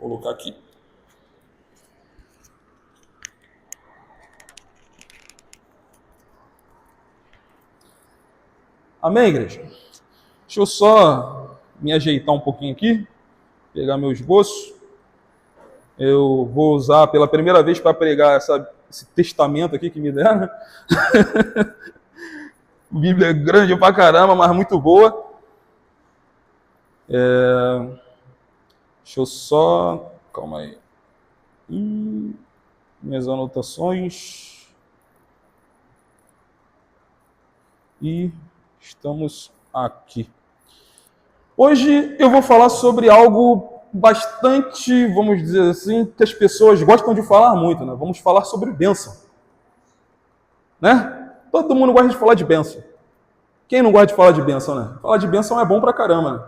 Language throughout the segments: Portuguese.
colocar aqui. Amém, igreja? Deixa eu só me ajeitar um pouquinho aqui, pegar meu esboço. Eu vou usar pela primeira vez para pregar esse testamento aqui que me deram. Bíblia é grande pra caramba, mas muito boa. Deixa eu só... Calma aí. Minhas anotações. E estamos aqui. Hoje eu vou falar sobre algo bastante, vamos dizer assim, que as pessoas gostam de falar muito, né? Vamos falar sobre bênção. Né? Todo mundo gosta de falar de bênção. Quem não gosta de falar de bênção, né? Falar de bênção é bom pra caramba, né?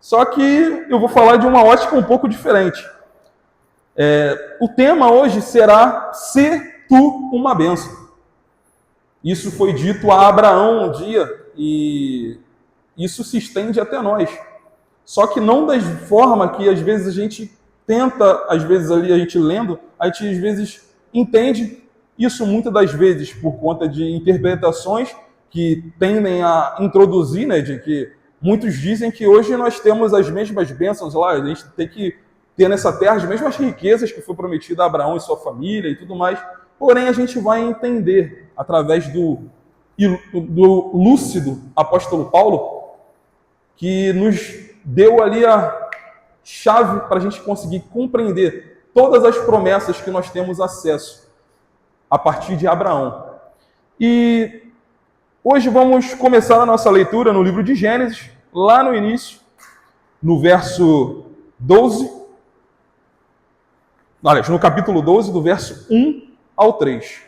Só que eu vou falar de uma ótica um pouco diferente. O tema hoje será ser tu uma bênção. Isso foi dito a Abraão um dia e isso se estende até nós. Só que não da forma que às vezes a gente tenta, às vezes ali a gente lendo, a gente às vezes entende isso muitas das vezes por conta de interpretações que tendem a introduzir, né, de que muitos dizem que hoje nós temos as mesmas bênçãos lá, a gente tem que ter nessa terra as mesmas riquezas que foi prometida a Abraão e sua família e tudo mais. Porém, a gente vai entender através do lúcido apóstolo Paulo, que nos deu ali a chave para a gente conseguir compreender todas as promessas que nós temos acesso a partir de Abraão. E hoje vamos começar a nossa leitura no livro de Gênesis, lá no início, no verso 12, aliás, no capítulo 12, do verso 1 ao 3.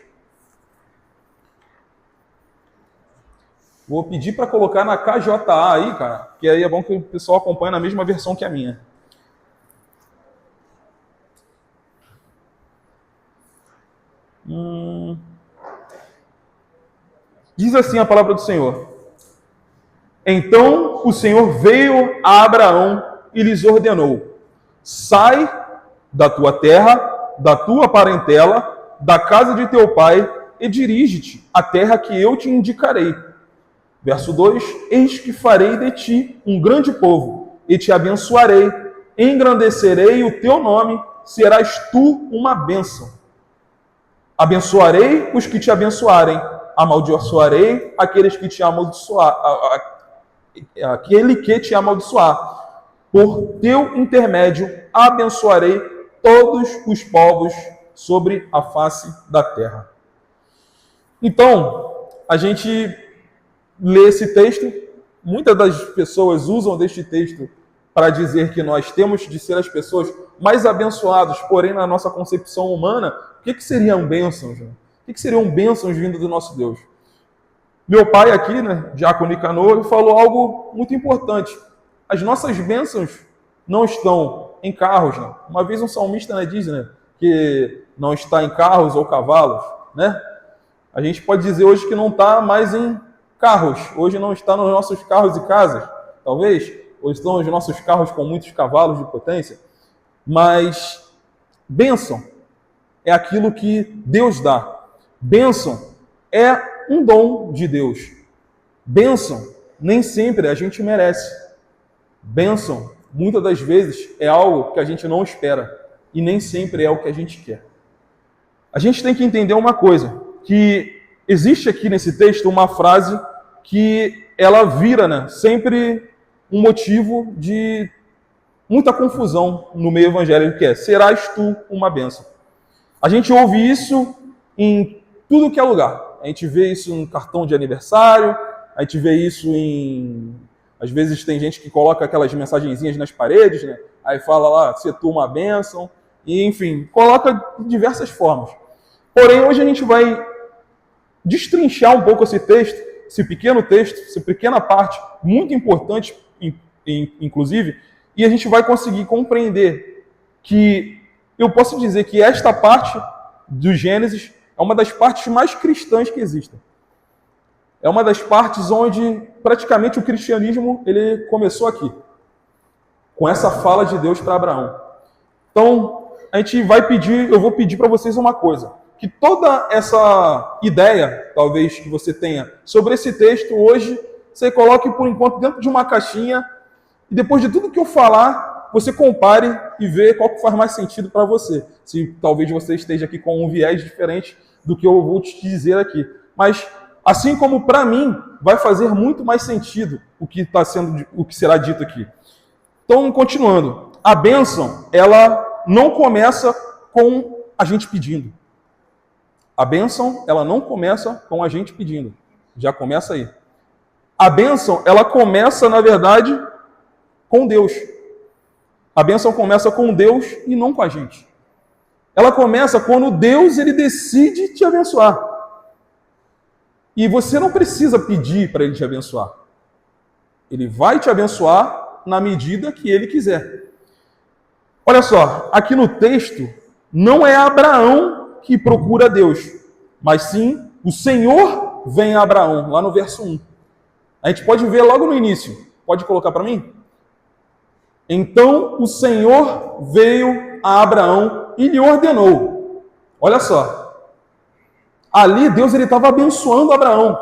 Vou pedir para colocar na KJA aí, cara, que aí é bom que o pessoal acompanhe na mesma versão que a minha. Diz assim a palavra do Senhor. Então o Senhor veio a Abraão e lhes ordenou: sai da tua terra, da tua parentela, da casa de teu pai e dirige-te à terra que eu te indicarei. Verso 2: eis que farei de ti um grande povo, e te abençoarei, engrandecerei o teu nome, serás tu uma bênção. Abençoarei os que te abençoarem, amaldiçoarei aqueles que te aquele que te amaldiçoar. Por teu intermédio abençoarei todos os povos sobre a face da terra. Então, a gente lê esse texto, muitas das pessoas usam deste texto para dizer que nós temos de ser as pessoas mais abençoadas, porém na nossa concepção humana, o que seriam bênçãos? O que seriam bênçãos vindo do nosso Deus? Meu pai aqui, né, Diácono Nicanor, falou algo muito importante. As nossas bênçãos não estão em carros. Né? Uma vez um salmista, né, diz, né, que não está em carros ou cavalos. Né? A gente pode dizer hoje que não está mais em carros. Hoje não está nos nossos carros e casas, talvez. Ou estão os nossos carros com muitos cavalos de potência. Mas bênção é aquilo que Deus dá. Bênção é um dom de Deus. Bênção nem sempre a gente merece. Bênção, muitas das vezes, é algo que a gente não espera. E nem sempre é o que a gente quer. A gente tem que entender uma coisa, que existe aqui nesse texto uma frase que ela vira, né, sempre um motivo de muita confusão no meio evangélico, que é: serás tu uma bênção? A gente ouve isso em tudo que é lugar. A gente vê isso em cartão de aniversário, a gente vê isso em... Às vezes tem gente que coloca aquelas mensagenzinhas nas paredes, né? Aí fala lá, ser tu uma bênção, e enfim, coloca de diversas formas. Porém, hoje a gente vai destrinchar um pouco esse texto, esse pequeno texto, essa pequena parte, muito importante, inclusive, e a gente vai conseguir compreender que eu posso dizer que esta parte do Gênesis é uma das partes mais cristãs que existem. É uma das partes onde praticamente o cristianismo ele começou aqui, com essa fala de Deus para Abraão. Então, eu vou pedir para vocês uma coisa, que toda essa ideia, talvez, que você tenha sobre esse texto hoje, você coloque por enquanto dentro de uma caixinha e depois de tudo que eu falar, você compare e vê qual que faz mais sentido para você. Se talvez você esteja aqui com um viés diferente do que eu vou te dizer aqui. Mas, assim como para mim, vai fazer muito mais sentido o que será dito aqui. Então, continuando. A bênção, ela não começa com a gente pedindo. A bênção, ela não começa com a gente pedindo. Já começa aí. A bênção, ela começa, na verdade, com Deus. A bênção começa com Deus e não com a gente. Ela começa quando Deus ele decide te abençoar. E você não precisa pedir para ele te abençoar. Ele vai te abençoar na medida que ele quiser. Olha só, aqui no texto, não é Abraão que procura Deus, mas sim o Senhor vem a Abraão, lá no verso 1. A gente pode ver logo no início. Pode colocar para mim? Então o Senhor veio a Abraão e lhe ordenou. Olha só. Ali Deus estava abençoando Abraão,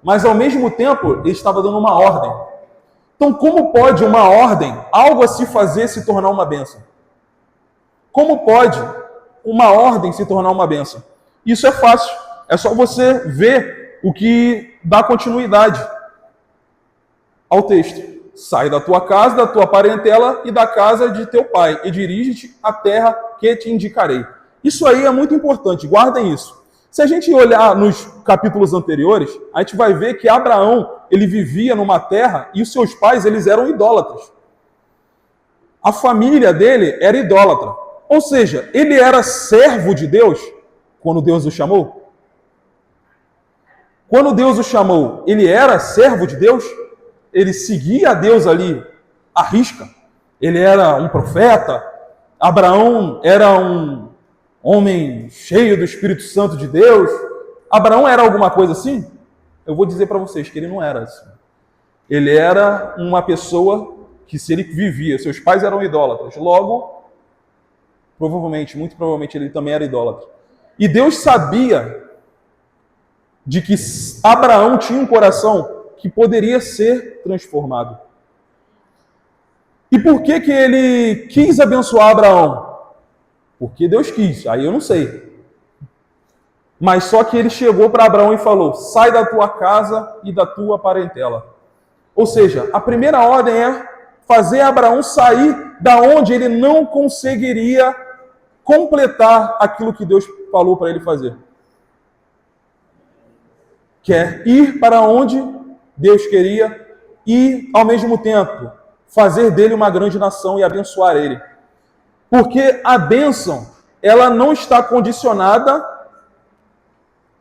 mas ao mesmo tempo ele estava dando uma ordem. Então como pode uma ordem, algo a se fazer, se tornar uma bênção? Como pode uma ordem se tornar uma bênção? Isso é fácil. É só você ver o que dá continuidade ao texto. Sai da tua casa, da tua parentela e da casa de teu pai, e dirige-te à terra que te indicarei. Isso aí é muito importante, guardem isso. Se a gente olhar nos capítulos anteriores, a gente vai ver que Abraão, ele vivia numa terra e os seus pais, eles eram idólatras. A família dele era idólatra. Ou seja, ele era servo de Deus quando Deus o chamou? Quando Deus o chamou, ele era servo de Deus? Ele seguia a Deus ali à risca? Ele era um profeta? Abraão era um homem cheio do Espírito Santo de Deus? Abraão era alguma coisa assim? Eu vou dizer para vocês que ele não era assim. Ele era uma pessoa que, se ele vivia, seus pais eram idólatras, logo, muito provavelmente ele também era idólatra. E Deus sabia de que Abraão tinha um coração que poderia ser transformado. E por que ele quis abençoar Abraão? Porque Deus quis, aí eu não sei. Mas só que ele chegou para Abraão e falou: sai da tua casa e da tua parentela. Ou seja, a primeira ordem é fazer Abraão sair da onde ele não conseguiria completar aquilo que Deus falou para ele fazer. Quer ir para onde Deus queria e, ao mesmo tempo, fazer dele uma grande nação e abençoar ele. Porque a bênção, ela não está condicionada,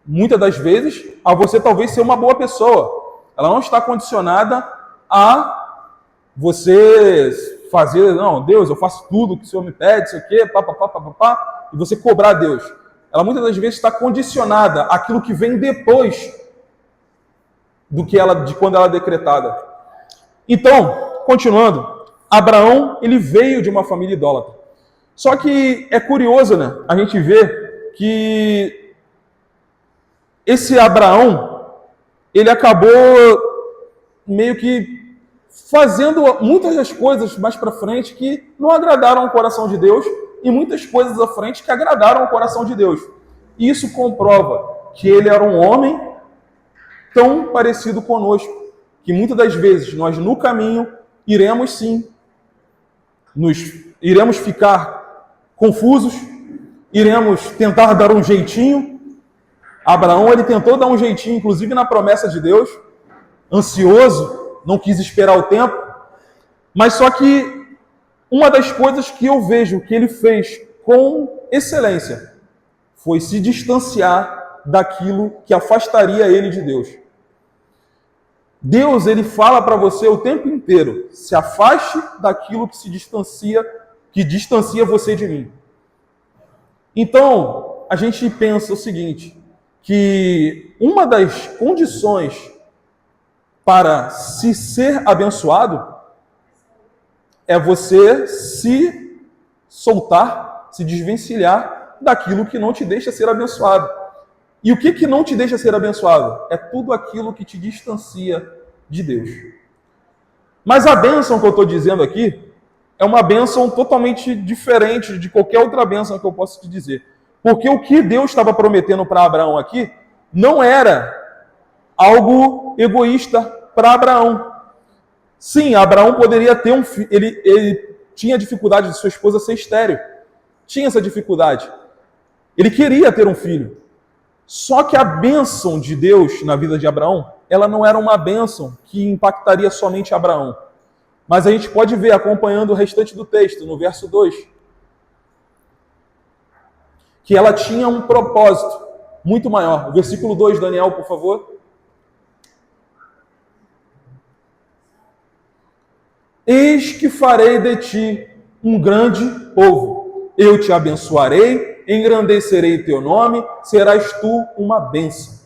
muitas das vezes, a você talvez ser uma boa pessoa. Ela não está condicionada a você fazer, não, Deus, eu faço tudo que o Senhor me pede, isso aqui, e você cobrar a Deus. Ela muitas das vezes está condicionada àquilo que vem depois de quando ela é decretada. Então, continuando, Abraão, ele veio de uma família idólatra. Só que é curioso, né? A gente vê que esse Abraão, ele acabou meio que fazendo muitas das coisas mais para frente que não agradaram ao coração de Deus e muitas coisas à frente que agradaram ao coração de Deus. E isso comprova que ele era um homem tão parecido conosco, que muitas das vezes nós no caminho iremos ficar confusos, iremos tentar dar um jeitinho. Abraão, ele tentou dar um jeitinho, inclusive na promessa de Deus, ansioso, não quis esperar o tempo, mas só que uma das coisas que eu vejo que ele fez com excelência foi se distanciar daquilo que afastaria ele de Deus. Deus, ele fala para você o tempo inteiro: se afaste daquilo que distancia você de mim. Então, a gente pensa o seguinte, que uma das condições para se ser abençoado é você se soltar, se desvencilhar daquilo que não te deixa ser abençoado. E o que não te deixa ser abençoado? É tudo aquilo que te distancia de Deus. Mas a bênção que eu estou dizendo aqui é uma bênção totalmente diferente de qualquer outra bênção que eu possa te dizer. Porque o que Deus estava prometendo para Abraão aqui não era algo egoísta para Abraão. Sim, Abraão poderia ter um filho, ele tinha dificuldade de sua esposa ser estéril. Tinha essa dificuldade. Ele queria ter um filho. Só que a bênção de Deus na vida de Abraão, ela não era uma bênção que impactaria somente Abraão. Mas a gente pode ver, acompanhando o restante do texto, no verso 2, que ela tinha um propósito muito maior. O versículo 2, Daniel, por favor. Eis que farei de ti um grande povo. Eu te abençoarei, engrandecerei teu nome, serás tu uma bênção.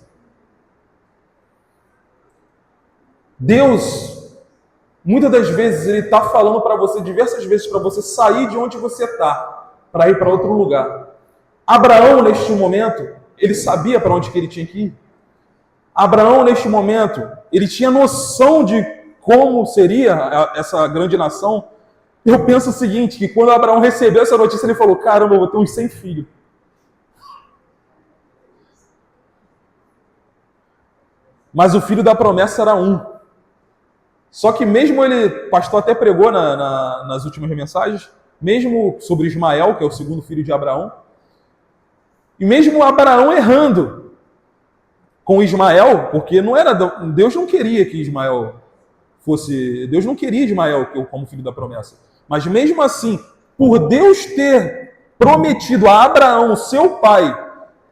Deus, muitas das vezes, Ele está falando para você, diversas vezes, para você sair de onde você está, para ir para outro lugar. Abraão, neste momento, ele sabia para onde que ele tinha que ir. Abraão, neste momento, ele tinha noção de como seria essa grande nação. Eu penso o seguinte, que quando Abraão recebeu essa notícia, ele falou, caramba, eu vou ter uns 100 filhos. Mas o filho da promessa era um. Só que mesmo ele, o pastor até pregou nas últimas mensagens, mesmo sobre Ismael, que é o segundo filho de Abraão, e mesmo Abraão errando com Ismael, porque não era, Deus não queria que Ismael fosse, Deus não queria Ismael como filho da promessa. Mas mesmo assim, por Deus ter prometido a Abraão, seu pai,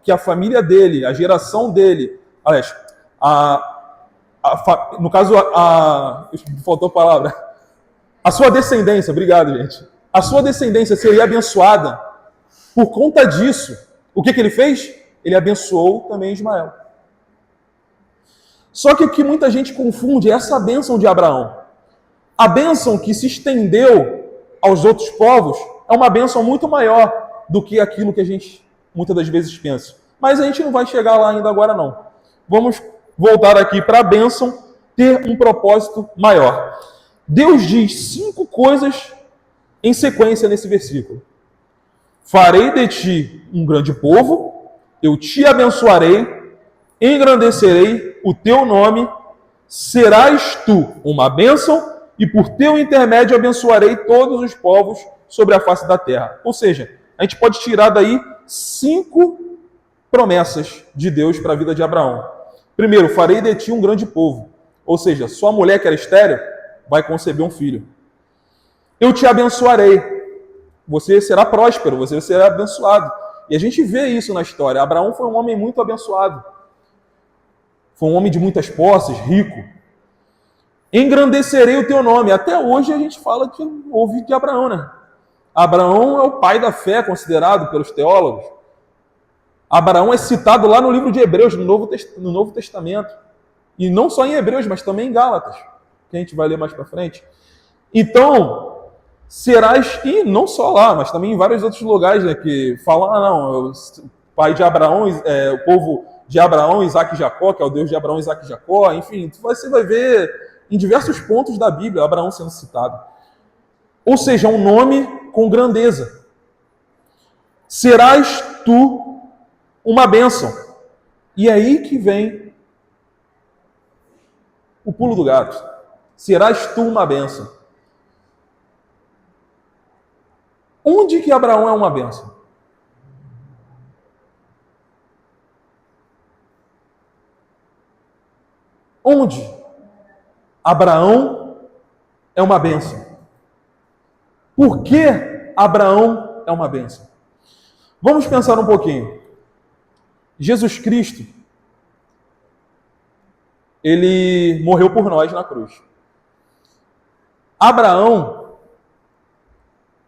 que a família dele, a geração dele, aliás, no caso, faltou a palavra, a sua descendência, obrigado, gente, a sua descendência seria abençoada. Por conta disso, o que ele fez? Ele abençoou também Ismael. Só que o que muita gente confunde é essa bênção de Abraão. A bênção que se estendeu aos outros povos é uma bênção muito maior do que aquilo que a gente muitas das vezes pensa. Mas a gente não vai chegar lá ainda agora, não. Vamos voltar aqui para a bênção ter um propósito maior. Deus diz 5 coisas em sequência nesse versículo. Farei de ti um grande povo, eu te abençoarei, engrandecerei o teu nome, serás tu uma bênção, e por teu intermédio abençoarei todos os povos sobre a face da terra. Ou seja, a gente pode tirar daí 5 promessas de Deus para a vida de Abraão. Primeiro, farei de ti um grande povo. Ou seja, sua mulher que era estéril vai conceber um filho. Eu te abençoarei. Você será próspero, você será abençoado. E a gente vê isso na história. Abraão foi um homem muito abençoado. Foi um homem de muitas posses, rico. Engrandecerei o teu nome. Até hoje a gente fala que houve de Abraão, né? Abraão é o pai da fé, considerado pelos teólogos. Abraão é citado lá no livro de Hebreus, no Novo Testamento. E não só em Hebreus, mas também em Gálatas, que a gente vai ler mais para frente. Então, serás, e não só lá, mas também em vários outros lugares, né, que falam, o pai de Abraão, o povo de Abraão, Isaac e Jacó, que é o Deus de Abraão, Isaac e Jacó, enfim, você vai ver em diversos pontos da Bíblia Abraão sendo citado. Ou seja, um nome com grandeza. Serás tu uma bênção. E é aí que vem o pulo do gato. Serás tu uma bênção. Onde que Abraão é uma bênção? Onde Abraão é uma bênção? Por que Abraão é uma bênção? Vamos pensar um pouquinho. Jesus Cristo, ele morreu por nós na cruz. Abraão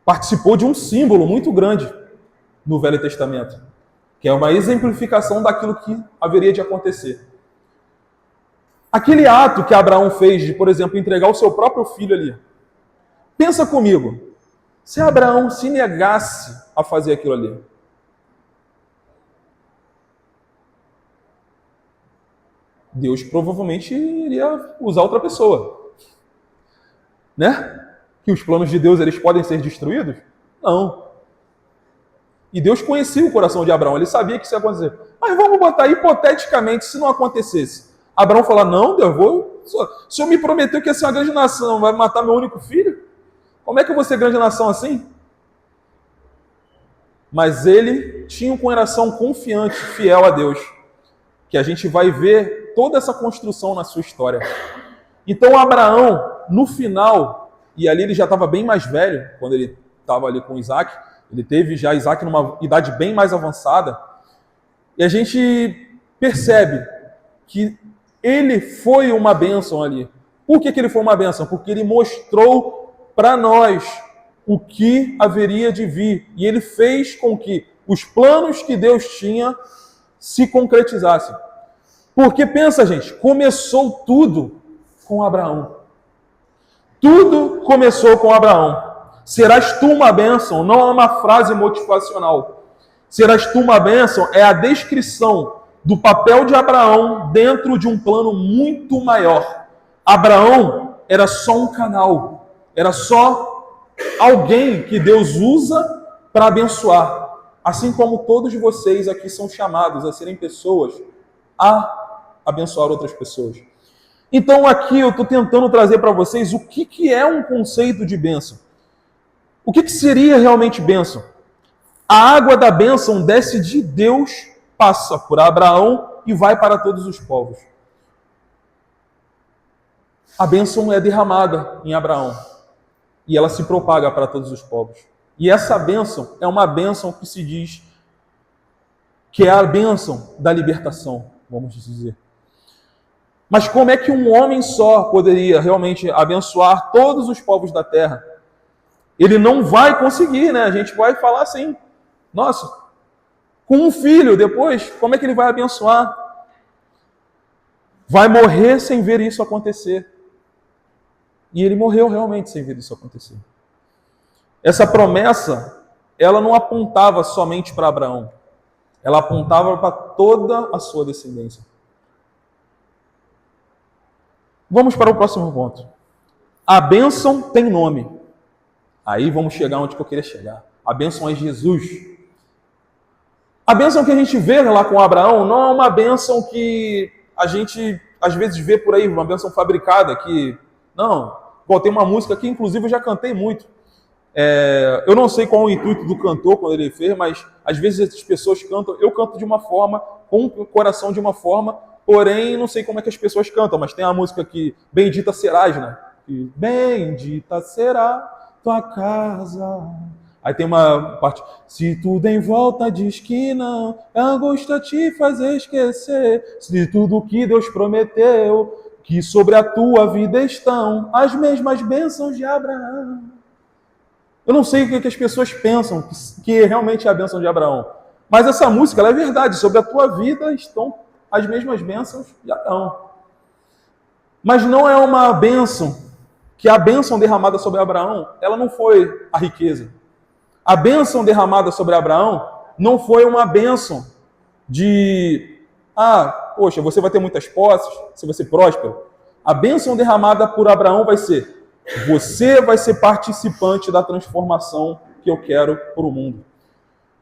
participou de um símbolo muito grande no Velho Testamento, que é uma exemplificação daquilo que haveria de acontecer. Aquele ato que Abraão fez de, por exemplo, entregar o seu próprio filho ali. Pensa comigo. Se Abraão se negasse a fazer aquilo ali, Deus provavelmente iria usar outra pessoa, né? Que os planos de Deus eles podem ser destruídos? Não. E Deus conhecia o coração de Abraão, ele sabia que isso ia acontecer. Mas vamos botar hipoteticamente, se não acontecesse. Abraão falar, não, Deus, o Senhor me prometeu que ia ser uma grande nação, vai matar meu único filho? Como é que eu vou ser grande nação assim? Mas ele tinha um coração confiante, fiel a Deus, que a gente vai ver toda essa construção na sua história. Então Abraão, no final, e ali ele já estava bem mais velho, quando ele estava ali com Isaac, ele teve já Isaac numa idade bem mais avançada, e a gente percebe que ele foi uma bênção ali. Por que ele foi uma bênção? Porque ele mostrou para nós o que haveria de vir, e ele fez com que os planos que Deus tinha se concretizassem. Porque pensa, gente, começou tudo com Abraão. Tudo começou com Abraão. Serás tu uma bênção, não é uma frase motivacional. Serás tu uma bênção é a descrição do papel de Abraão dentro de um plano muito maior. Abraão era só um canal, era só alguém que Deus usa para abençoar. Assim como todos vocês aqui são chamados a serem pessoas a abençoar outras pessoas. Então aqui eu estou tentando trazer para vocês o que é um conceito de bênção. O que seria realmente bênção? A água da bênção desce de Deus, passa por Abraão e vai para todos os povos. A bênção é derramada em Abraão e ela se propaga para todos os povos. E essa bênção é uma bênção que se diz que é a bênção da libertação, vamos dizer. Mas como é que um homem só poderia realmente abençoar todos os povos da terra? Ele não vai conseguir, né? A gente vai falar assim, nossa, com um filho depois, como é que ele vai abençoar? Vai morrer sem ver isso acontecer. E ele morreu realmente sem ver isso acontecer. Essa promessa, ela não apontava somente para Abraão. Ela apontava para toda a sua descendência. Vamos para o próximo ponto. A bênção tem nome. Aí vamos chegar onde eu queria chegar. A bênção é Jesus. A bênção que a gente vê lá com Abraão não é uma bênção que a gente às vezes vê por aí, uma bênção fabricada que... Não, bom, tem uma música que inclusive eu já cantei muito. Eu não sei qual é o intuito do cantor quando ele fez, mas às vezes as pessoas cantam, eu canto de uma forma, com o coração de uma forma, porém não sei como é que as pessoas cantam, mas tem a música que Bendita Serás, né? E, bendita será tua casa. Aí tem uma parte, se tudo em volta diz que não, a angústia te faz esquecer, se tudo que Deus prometeu, que sobre a tua vida estão as mesmas bênçãos de Abraão. Eu não sei o que as pessoas pensam que realmente é a bênção de Abraão. Mas essa música, ela é verdade. Sobre a tua vida estão as mesmas bênçãos de Abraão. Mas não é uma bênção, que a bênção derramada sobre Abraão, ela não foi a riqueza. A bênção derramada sobre Abraão não foi uma bênção de, poxa, você vai ter muitas posses, você vai ser próspero. A bênção derramada por Abraão vai ser, você vai ser participante da transformação que eu quero para o mundo.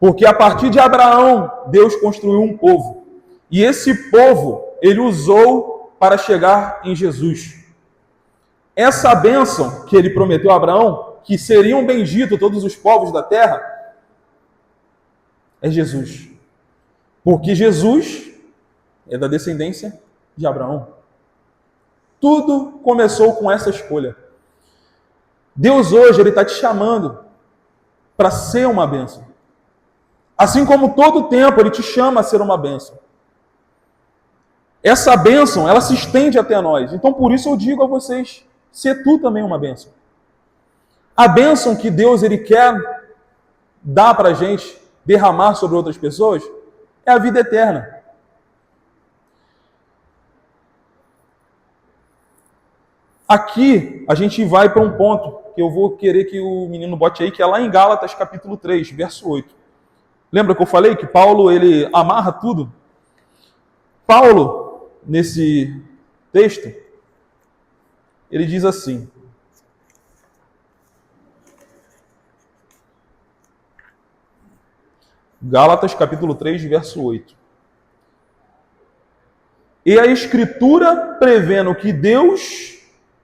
Porque a partir de Abraão, Deus construiu um povo. E esse povo, ele usou para chegar em Jesus. Essa bênção que ele prometeu a Abraão, que seriam benditos todos os povos da terra, é Jesus. Porque Jesus é da descendência de Abraão. Tudo começou com essa escolha. Deus hoje, ele está te chamando para ser uma bênção. Assim como todo o tempo, ele te chama a ser uma bênção. Essa bênção, ela se estende até nós. Então, por isso eu digo a vocês, ser tu também uma bênção. A bênção que Deus, ele quer dar para a gente, derramar sobre outras pessoas, é a vida eterna. Aqui a gente vai para um ponto que eu vou querer que o menino bote aí, que é lá em Gálatas capítulo 3, verso 8. Lembra que eu falei que Paulo, ele amarra tudo? Paulo, nesse texto, ele diz assim: Gálatas capítulo 3, verso 8. E a Escritura, prevendo que Deus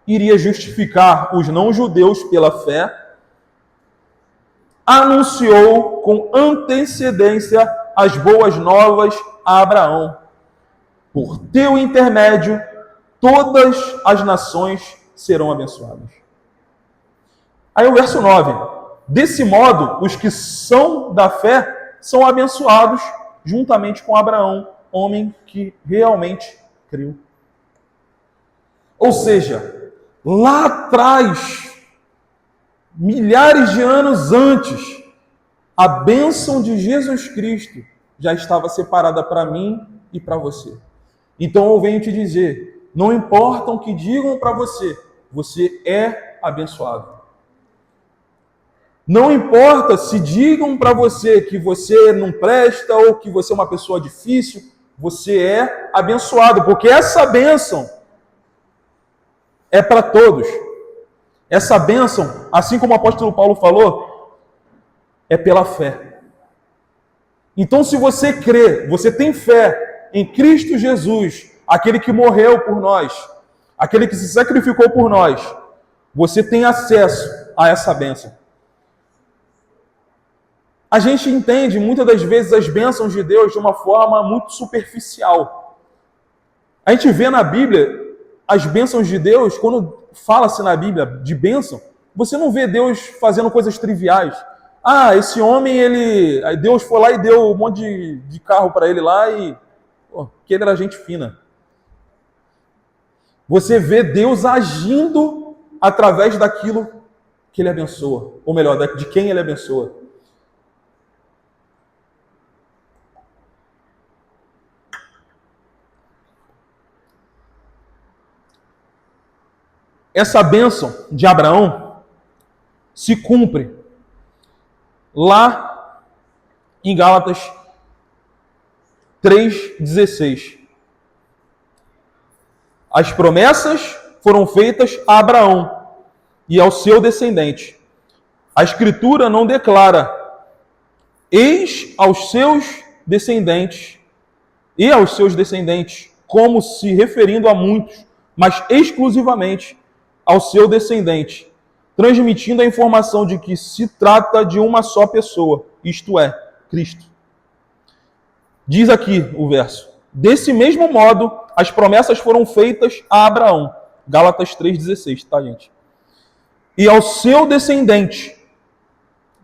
iria justificar os não-judeus pela fé, anunciou com antecedência as boas novas a Abraão. Por teu intermédio, todas as nações serão abençoadas. Aí o verso 9. Desse modo, os que são da fé são abençoados juntamente com Abraão, homem que realmente creu. Ou seja, lá atrás, milhares de anos antes, a bênção de Jesus Cristo já estava separada para mim e para você. Então eu venho te dizer, não importa o que digam para você, você é abençoado. Não importa se digam para você que você não presta ou que você é uma pessoa difícil, você é abençoado, porque essa bênção é para todos. Essa bênção, assim como o apóstolo Paulo falou, é pela fé. Então, se você crê, você tem fé em Cristo Jesus, aquele que morreu por nós, aquele que se sacrificou por nós, você tem acesso a essa bênção. A gente entende muitas das vezes as bênçãos de Deus de uma forma muito superficial. A gente vê na Bíblia as bênçãos de Deus, quando fala-se na Bíblia de bênção, você não vê Deus fazendo coisas triviais. Ah, esse homem, Deus foi lá e deu um monte de carro para ele lá e que ele era gente fina. Você vê Deus agindo através daquilo que ele abençoa, ou melhor, de quem ele abençoa. Essa bênção de Abraão se cumpre lá em Gálatas 3,16. As promessas foram feitas a Abraão e ao seu descendente. A Escritura não declara eis aos seus descendentes e aos seus descendentes, como se referindo a muitos, mas exclusivamente ao seu descendente, transmitindo a informação de que se trata de uma só pessoa, isto é, Cristo. Diz aqui o verso: desse mesmo modo, as promessas foram feitas a Abraão. Gálatas 3,16, tá, gente? E ao seu descendente.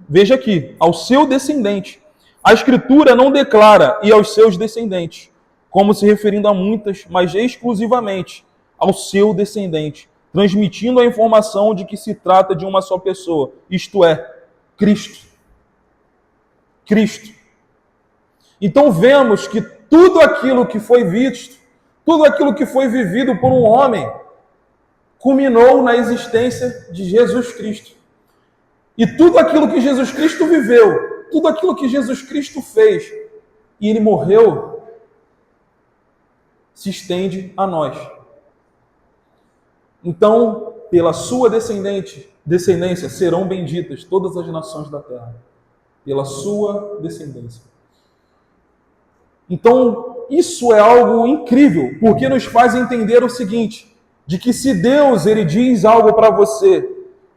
Veja aqui, ao seu descendente. A Escritura não declara e aos seus descendentes, como se referindo a muitas, mas exclusivamente ao seu descendente, transmitindo a informação de que se trata de uma só pessoa, isto é, Cristo. Cristo. Então vemos que tudo aquilo que foi visto, tudo aquilo que foi vivido por um homem, culminou na existência de Jesus Cristo. E tudo aquilo que Jesus Cristo viveu, tudo aquilo que Jesus Cristo fez, e ele morreu, se estende a nós. Então, pela sua descendência serão benditas todas as nações da terra. Pela sua descendência. Então, isso é algo incrível, porque nos faz entender o seguinte, de que se Deus ele diz algo para você,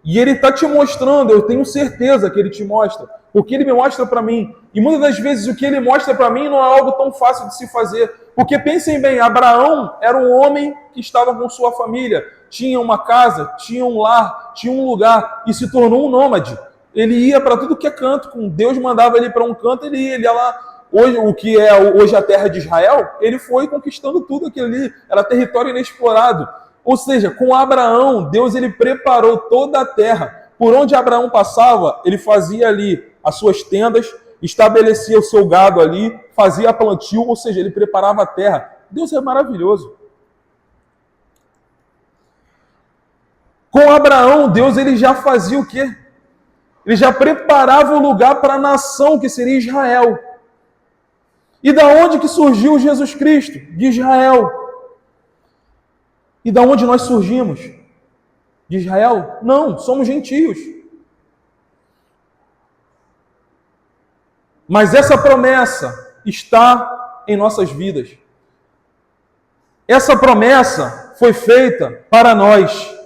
e ele está te mostrando, eu tenho certeza que ele te mostra, porque ele me mostra para mim. E muitas das vezes o que ele mostra para mim não é algo tão fácil de se fazer. Porque pensem bem, Abraão era um homem que estava com sua família, tinha uma casa, tinha um lar, tinha um lugar, e se tornou um nômade. Ele ia para tudo que é canto, com Deus mandava ele para um canto, ele ia lá. Hoje, o que é hoje a terra de Israel, ele foi conquistando tudo aquilo ali, era território inexplorado. Ou seja, com Abraão, Deus ele preparou toda a terra. Por onde Abraão passava, ele fazia ali as suas tendas, estabelecia o seu gado ali, fazia plantio, ou seja, ele preparava a terra. Deus é maravilhoso. Com Abraão, Deus ele já fazia o quê? Ele já preparava o lugar para a nação que seria Israel. E da onde que surgiu Jesus Cristo? De Israel. E da onde nós surgimos? De Israel? Não, somos gentios. Mas essa promessa está em nossas vidas. Essa promessa foi feita para nós.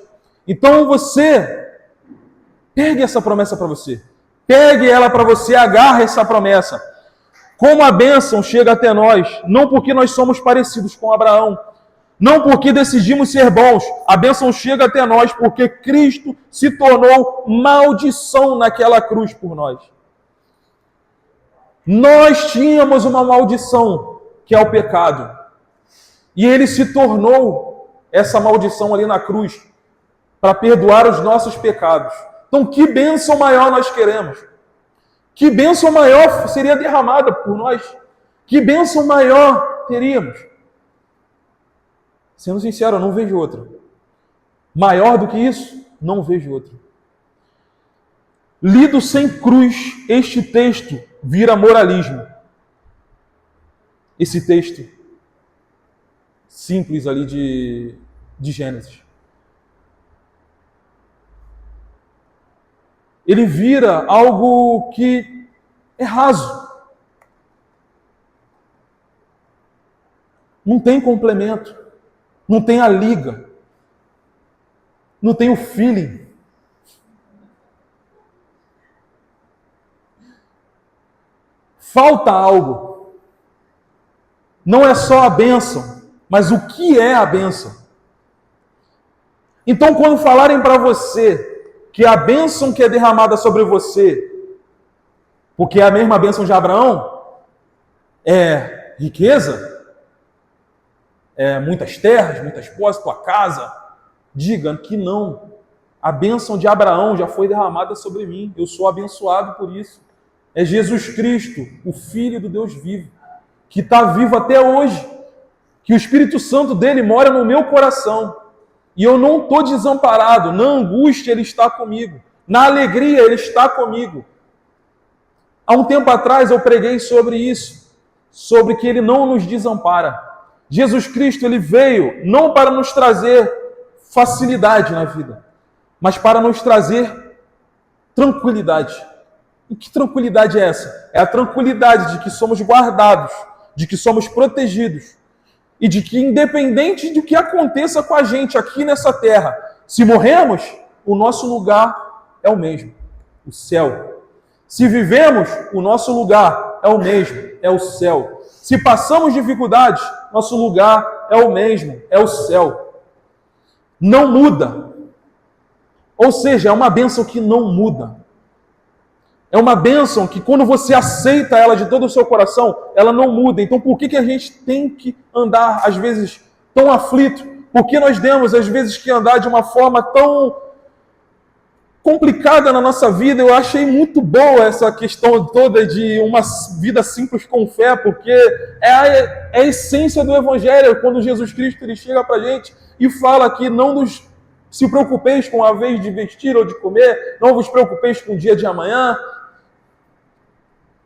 Então você, pegue essa promessa para você. Pegue ela para você, agarre essa promessa. Como a bênção chega até nós, não porque nós somos parecidos com Abraão, não porque decidimos ser bons, a bênção chega até nós porque Cristo se tornou maldição naquela cruz por nós. Nós tínhamos uma maldição, que é o pecado. E ele se tornou essa maldição ali na cruz para perdoar os nossos pecados. Então, que bênção maior nós queremos? Que bênção maior seria derramada por nós? Que bênção maior teríamos? Sendo sincero, eu não vejo outra. Maior do que isso, não vejo outra. Lido sem cruz, este texto vira moralismo. Esse texto simples ali de Gênesis. Ele vira algo que é raso. Não tem complemento. Não tem a liga. Não tem o feeling. Falta algo. Não é só a bênção, mas o que é a bênção. Então, quando falarem para você que a bênção que é derramada sobre você, porque é a mesma bênção de Abraão, é riqueza, é muitas terras, muitas posses, tua casa, diga que não. A bênção de Abraão já foi derramada sobre mim, eu sou abençoado por isso. É Jesus Cristo, o Filho do Deus vivo, que está vivo até hoje, que o Espírito Santo dele mora no meu coração. E eu não estou desamparado, na angústia ele está comigo, na alegria ele está comigo. Há um tempo atrás eu preguei sobre isso, sobre que ele não nos desampara. Jesus Cristo ele veio não para nos trazer facilidade na vida, mas para nos trazer tranquilidade. E que tranquilidade é essa? É a tranquilidade de que somos guardados, de que somos protegidos, e de que independente do que aconteça com a gente aqui nessa terra, se morremos, o nosso lugar é o mesmo, o céu. Se vivemos, o nosso lugar é o mesmo, é o céu. Se passamos dificuldades, nosso lugar é o mesmo, é o céu. Não muda. Ou seja, é uma bênção que não muda. É uma bênção que quando você aceita ela de todo o seu coração, ela não muda. Então por que a gente tem que andar, às vezes, tão aflito? Por que nós temos, às vezes, que andar de uma forma tão complicada na nossa vida? Eu achei muito boa essa questão toda de uma vida simples com fé, porque é a essência do Evangelho. Quando Jesus Cristo ele chega para a gente e fala que não nos se preocupeis com a vez de vestir ou de comer, não vos preocupeis com o dia de amanhã.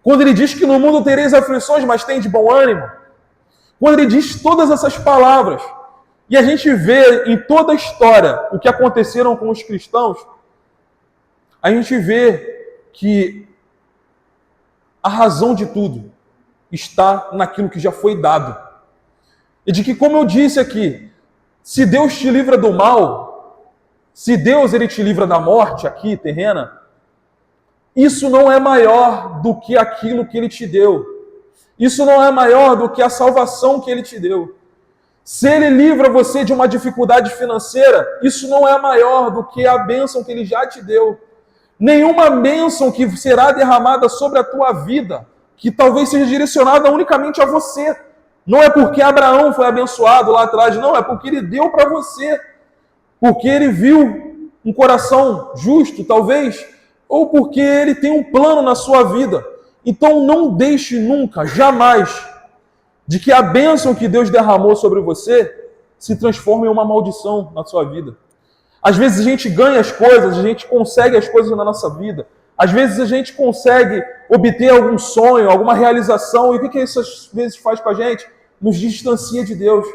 Quando ele diz que no mundo tereis aflições, mas tem de bom ânimo. Quando ele diz todas essas palavras, e a gente vê em toda a história o que aconteceram com os cristãos, a gente vê que a razão de tudo está naquilo que já foi dado. E de que, como eu disse aqui, se Deus te livra do mal, se Deus ele te livra da morte aqui, terrena, isso não é maior do que aquilo que ele te deu. Isso não é maior do que a salvação que ele te deu. Se ele livra você de uma dificuldade financeira, isso não é maior do que a bênção que ele já te deu. Nenhuma bênção que será derramada sobre a tua vida, que talvez seja direcionada unicamente a você. Não é porque Abraão foi abençoado lá atrás, não, é porque ele deu para você. Porque ele viu um coração justo, talvez, ou porque ele tem um plano na sua vida. Então não deixe nunca, jamais, de que a bênção que Deus derramou sobre você se transforme em uma maldição na sua vida. Às vezes a gente ganha as coisas, a gente consegue as coisas na nossa vida. Às vezes a gente consegue obter algum sonho, alguma realização. E o que isso às vezes faz com a gente? Nos distancia de Deus.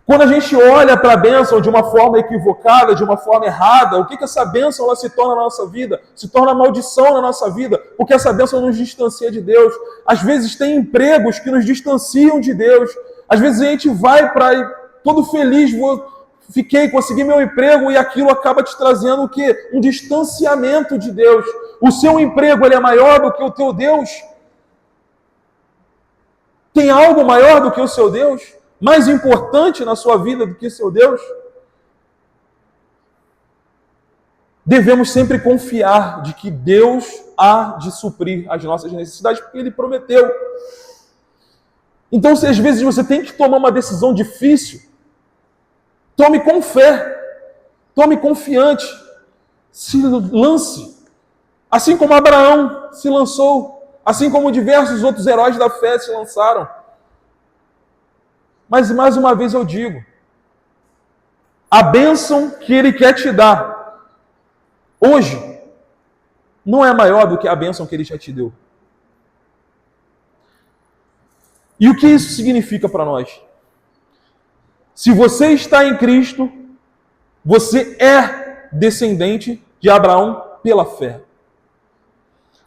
Quando a gente olha para a bênção de uma forma equivocada, de uma forma errada, o que essa bênção ela se torna na nossa vida? Se torna maldição na nossa vida, porque essa bênção nos distancia de Deus. Às vezes tem empregos que nos distanciam de Deus. Às vezes a gente vai para todo feliz, consegui meu emprego, e aquilo acaba te trazendo o quê? Um distanciamento de Deus. O seu emprego ele é maior do que o teu Deus? Tem algo maior do que o seu Deus? Mais importante na sua vida do que seu Deus? Devemos sempre confiar de que Deus há de suprir as nossas necessidades, porque Ele prometeu. Então, se às vezes você tem que tomar uma decisão difícil, tome com fé, tome confiante, se lance. Assim como Abraão se lançou, assim como diversos outros heróis da fé se lançaram. Mas mais uma vez eu digo, a bênção que Ele quer te dar hoje não é maior do que a bênção que Ele já te deu. E o que isso significa para nós? Se você está em Cristo, você é descendente de Abraão pela fé.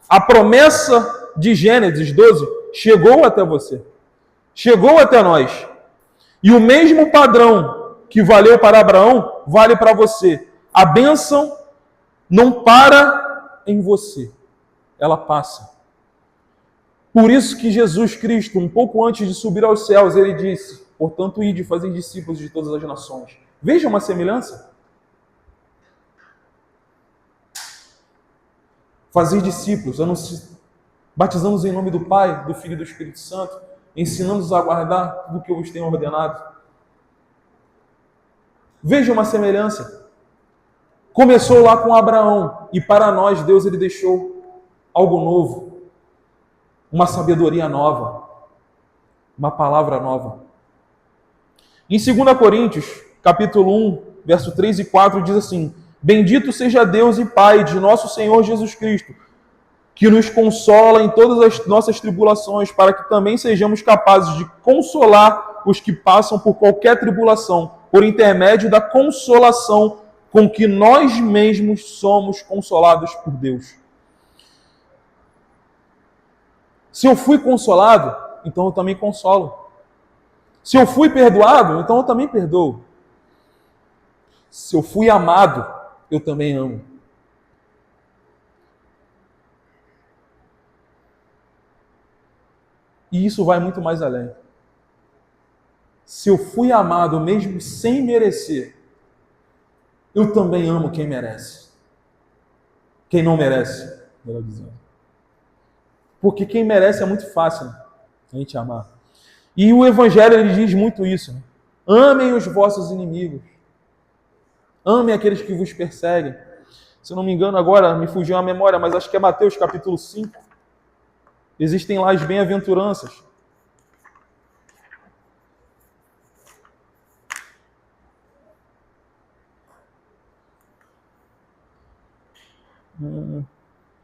A promessa de Gênesis 12 chegou até você, chegou até nós. E o mesmo padrão que valeu para Abraão, vale para você. A bênção não para em você, ela passa. Por isso que Jesus Cristo, um pouco antes de subir aos céus, ele disse: portanto, ide fazer discípulos de todas as nações. Veja uma semelhança. Fazer discípulos, batizando-os em nome do Pai, do Filho e do Espírito Santo, ensinando-os a guardar tudo o que eu vos tenho ordenado. Veja uma semelhança. Começou lá com Abraão, e para nós Deus ele deixou algo novo, uma sabedoria nova, uma palavra nova. Em 2 Coríntios, capítulo 1, verso 3 e 4, diz assim: bendito seja Deus e Pai de nosso Senhor Jesus Cristo, que nos consola em todas as nossas tribulações, para que também sejamos capazes de consolar os que passam por qualquer tribulação, por intermédio da consolação com que nós mesmos somos consolados por Deus. Se eu fui consolado, então eu também consolo. Se eu fui perdoado, então eu também perdoo. Se eu fui amado, eu também amo. E isso vai muito mais além. Se eu fui amado mesmo sem merecer, eu também amo quem merece. Quem não merece, melhor dizendo. Porque quem merece é muito fácil a gente amar. E o Evangelho ele diz muito isso. Né? Amem os vossos inimigos. Amem aqueles que vos perseguem. Se eu não me engano agora, me fugiu a memória, mas acho que é Mateus capítulo 5. Existem lá as bem-aventuranças.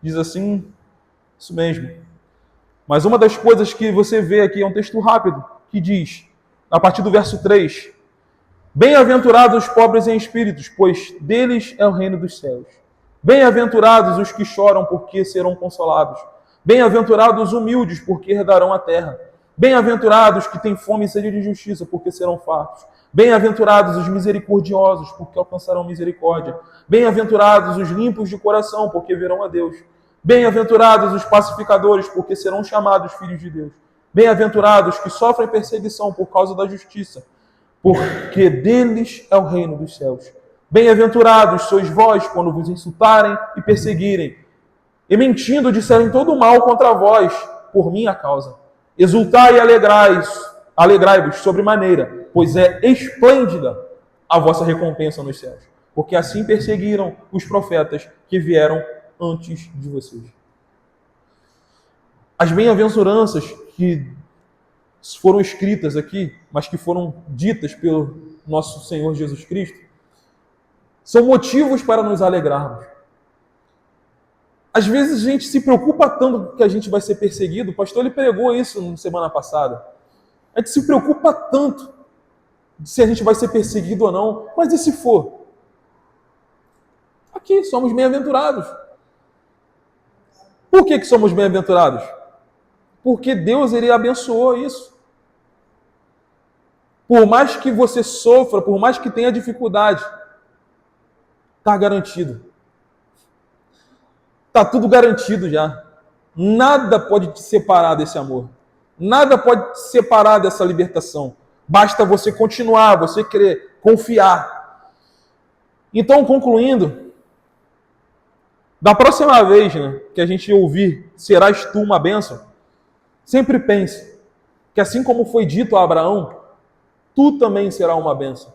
Diz assim, isso mesmo. Mas uma das coisas que você vê aqui é um texto rápido, que diz, a partir do verso 3, bem-aventurados os pobres em espíritos, pois deles é o reino dos céus. Bem-aventurados os que choram, porque serão consolados. Bem-aventurados os humildes, porque herdarão a terra. Bem-aventurados que têm fome e sede de justiça, porque serão fartos. Bem-aventurados os misericordiosos, porque alcançarão misericórdia. Bem-aventurados os limpos de coração, porque verão a Deus. Bem-aventurados os pacificadores, porque serão chamados filhos de Deus. Bem-aventurados que sofrem perseguição por causa da justiça, porque deles é o reino dos céus. Bem-aventurados sois vós quando vos insultarem e perseguirem, e mentindo disserem todo o mal contra vós, por minha causa. Exultai e alegrai-vos sobremaneira, pois é esplêndida a vossa recompensa nos céus. Porque assim perseguiram os profetas que vieram antes de vocês. As bem-aventuranças que foram escritas aqui, mas que foram ditas pelo nosso Senhor Jesus Cristo, São motivos para nos alegrarmos. Às vezes a gente se preocupa tanto que a gente vai ser perseguido. O pastor ele pregou isso na semana passada. A gente se preocupa tanto se a gente vai ser perseguido ou não. Mas e se for? Aqui somos bem-aventurados. Por que somos bem-aventurados? Porque Deus ele abençoou isso. Por mais que você sofra, por mais que tenha dificuldade, está garantido. Está tudo garantido já. Nada pode te separar desse amor. Nada pode te separar dessa libertação. Basta você continuar, você crer, confiar. Então, concluindo, da próxima vez, que a gente ouvir serás tu uma bênção, sempre pense que assim como foi dito a Abraão, tu também será uma bênção.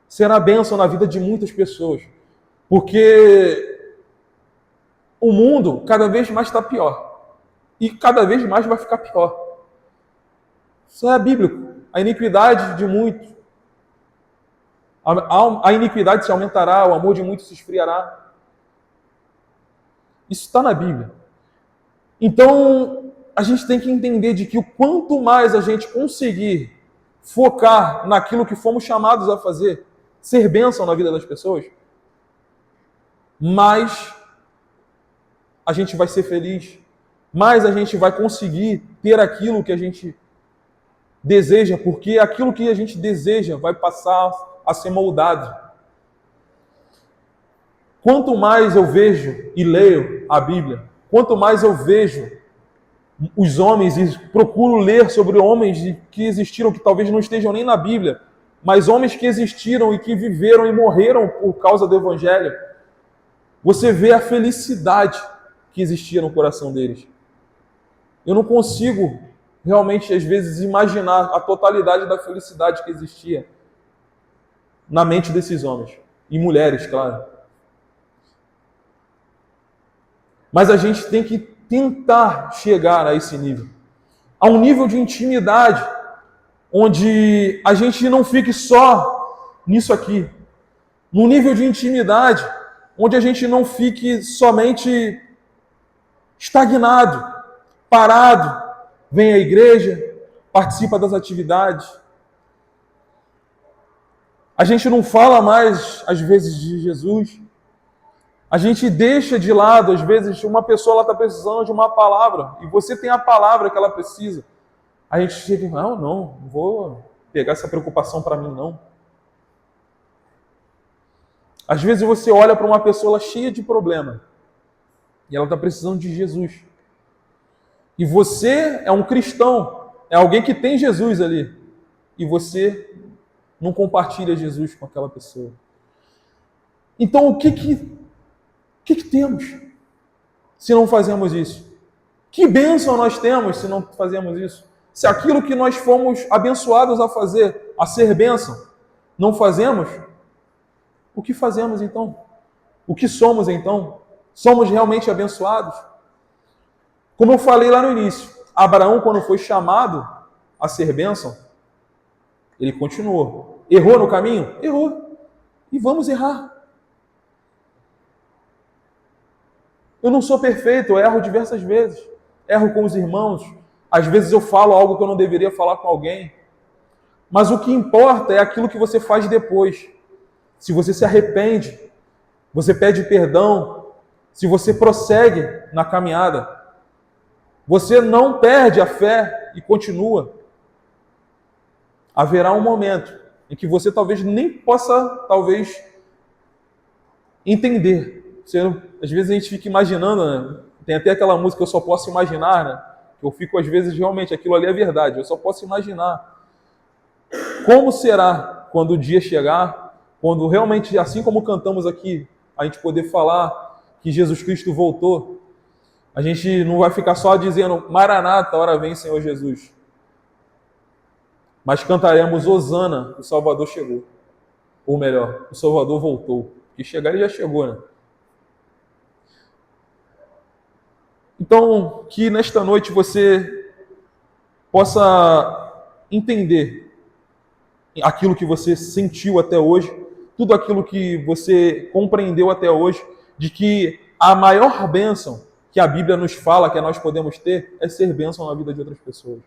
Será bênção na vida de muitas pessoas. Porque o mundo cada vez mais está pior. E cada vez mais vai ficar pior. Isso é bíblico. A iniquidade de muitos. A iniquidade se aumentará, o amor de muitos se esfriará. Isso está na Bíblia. Então, a gente tem que entender de que o quanto mais a gente conseguir focar naquilo que fomos chamados a fazer, ser bênção na vida das pessoas, mais a gente vai ser feliz, mais a gente vai conseguir ter aquilo que a gente deseja, porque aquilo que a gente deseja vai passar a ser moldado. Quanto mais eu vejo e leio a Bíblia, quanto mais eu vejo os homens e procuro ler sobre homens que existiram, que talvez não estejam nem na Bíblia, mas homens que existiram e que viveram e morreram por causa do Evangelho, você vê a felicidade que existia no coração deles. Eu não consigo realmente, às vezes, imaginar a totalidade da felicidade que existia na mente desses homens. E mulheres, claro. Mas a gente tem que tentar chegar a esse nível. A um nível de intimidade, onde a gente não fique só nisso aqui. Num nível de intimidade, onde a gente não fique somente estagnado, parado, vem à igreja, participa das atividades. A gente não fala mais, às vezes, de Jesus. A gente deixa de lado, às vezes, uma pessoa está precisando de uma palavra, e você tem a palavra que ela precisa. A gente chega e fala, não vou pegar essa preocupação para mim, não. Às vezes você olha para uma pessoa cheia de problema, e ela está precisando de Jesus. E você é um cristão, é alguém que tem Jesus ali, e você não compartilha Jesus com aquela pessoa. Então, o que temos se não fazemos isso? Que bênção nós temos se não fazemos isso? Se aquilo que nós fomos abençoados a fazer, a ser bênção, não fazemos, o que fazemos então? O que somos então? Somos realmente abençoados? Como eu falei lá no início, Abraão, quando foi chamado a ser bênção, ele continuou. Errou no caminho? Errou. E vamos errar. Eu não sou perfeito, eu erro diversas vezes. Erro com os irmãos. Às vezes eu falo algo que eu não deveria falar com alguém. Mas o que importa é aquilo que você faz depois. Se você se arrepende, você pede perdão, se você prossegue na caminhada, você não perde a fé e continua. Haverá um momento em que você talvez nem possa, entender. Às vezes a gente fica imaginando, né? Tem até aquela música Eu Só Posso Imaginar, né? Eu fico às vezes, realmente, aquilo ali é verdade, eu só posso imaginar. Como será quando o dia chegar, quando realmente, assim como cantamos aqui, a gente poder falar que Jesus Cristo voltou, a gente não vai ficar só dizendo Maranata, hora vem Senhor Jesus. Mas cantaremos Hosana, o Salvador chegou. Ou melhor, o Salvador voltou. Que chegar ele já chegou, né? Então, que nesta noite você possa entender aquilo que você sentiu até hoje, tudo aquilo que você compreendeu até hoje, de que a maior bênção que a Bíblia nos fala que nós podemos ter é ser bênção na vida de outras pessoas.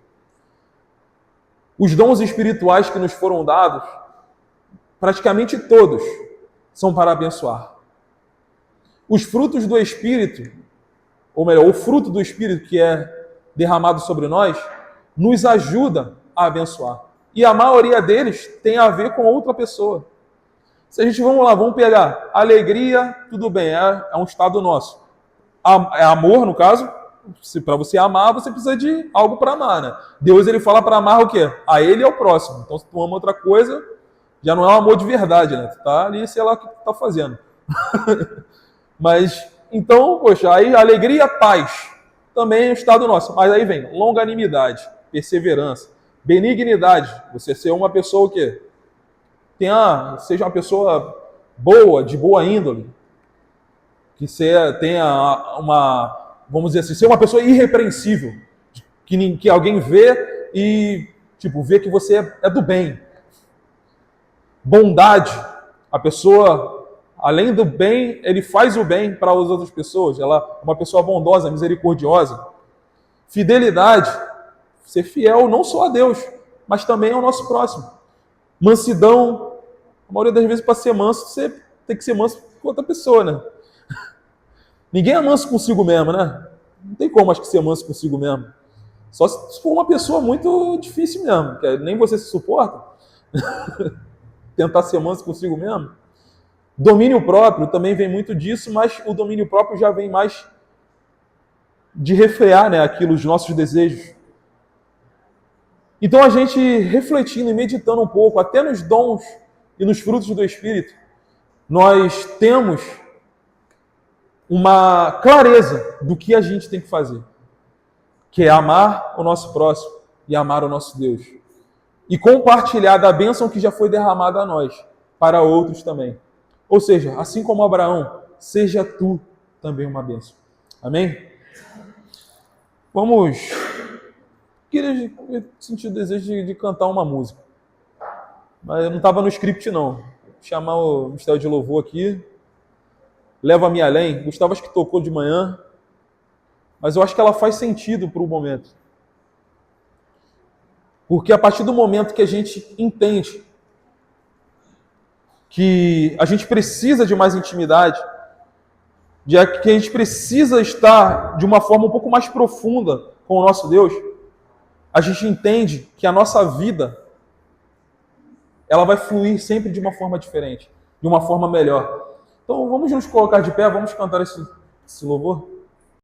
Os dons espirituais que nos foram dados, praticamente todos, são para abençoar. Os frutos do Espírito, ou melhor, o fruto do Espírito que é derramado sobre nós, nos ajuda a abençoar. E a maioria deles tem a ver com outra pessoa. Se a gente, vamos pegar alegria, tudo bem, é um estado nosso. É amor, no caso, para você amar, você precisa de algo para amar, né? Deus, ele fala para amar o quê? A ele e ao próximo. Então, se tu ama outra coisa, já não é um amor de verdade, né? Tu tá ali, sei lá o que tu tá fazendo. Mas, então, poxa, aí alegria, paz, também é um estado nosso. Mas aí vem longanimidade, perseverança, benignidade, você ser uma pessoa o quê? Seja uma pessoa boa, de boa índole, que tenha vamos dizer assim, ser uma pessoa irrepreensível, que alguém vê e, vê que você é do bem. Bondade, a pessoa, além do bem, ele faz o bem para as outras pessoas, ela é uma pessoa bondosa, misericordiosa. Fidelidade, ser fiel não só a Deus, mas também ao nosso próximo. Mansidão, a maioria das vezes para ser manso, você tem que ser manso com outra pessoa, né? Ninguém é manso consigo mesmo, né? Não tem como, acho que, ser manso consigo mesmo. Só se for uma pessoa muito difícil mesmo, que nem você se suporta. Tentar ser manso consigo mesmo. Domínio próprio também vem muito disso, mas o domínio próprio já vem mais de refrear, né, aquilo, os nossos desejos. Então a gente refletindo e meditando um pouco, até nos dons e nos frutos do Espírito, nós temos uma clareza do que a gente tem que fazer, que é amar o nosso próximo e amar o nosso Deus. E compartilhar da bênção que já foi derramada a nós, para outros também. Ou seja, assim como Abraão, seja tu também uma bênção. Amém? Vamos... Eu senti o desejo de cantar uma música. Mas eu não estava no script, não. Vou chamar o Ministério de Louvor aqui. Leva-me além. Gustavo acho que tocou de manhã. Mas eu acho que ela faz sentido para o momento. Porque a partir do momento que a gente entende que a gente precisa de mais intimidade, que a gente precisa estar de uma forma um pouco mais profunda com o nosso Deus, a gente entende que a nossa vida ela vai fluir sempre de uma forma diferente, de uma forma melhor. Então vamos nos colocar de pé, vamos cantar esse louvor.